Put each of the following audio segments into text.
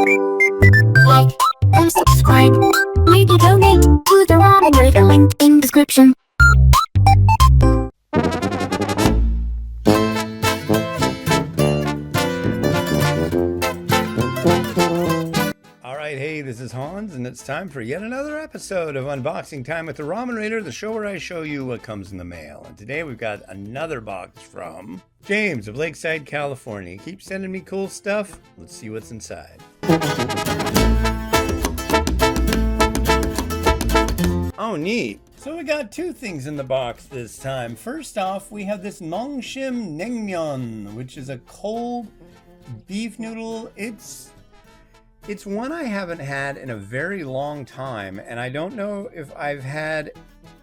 Like and subscribe. Maybe donate to the Ramen Raider, link in description. Alright, hey, this is Hans, and it's time for yet another episode of Unboxing Time with the Ramen Raider, the show where I show you what comes in the mail. And today we've got another box from James of Lakeside, California. Keep sending me cool stuff. Let's see what's inside. Oh, neat. So we got two things in the box this time. First off, we have this Nongshim Naengmyeon, which is a cold beef noodle. It's one I haven't had in a very long time, and I don't know if I've had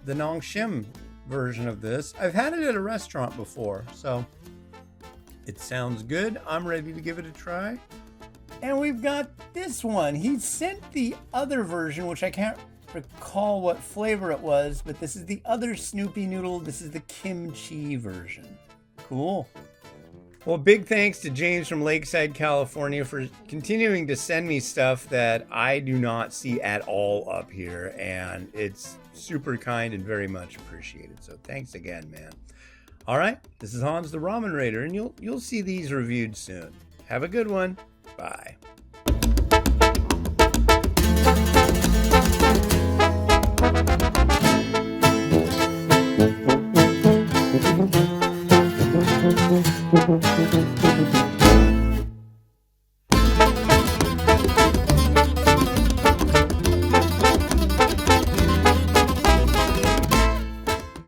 the Nongshim version of this. I've had it at a restaurant before, so it sounds good. I'm ready to give it a try. And we've got this one. He sent the other version, which I can't recall what flavor it was, but this is the other Snoopy noodle. This is the kimchi version. Cool. Well, big thanks to James from Lakeside, California for continuing to send me stuff that I do not see at all up here, and it's super kind and very much appreciated. So thanks again, man. All right, this is Hans the Ramen Raider, and you'll see these reviewed soon. Have a good one. Bye.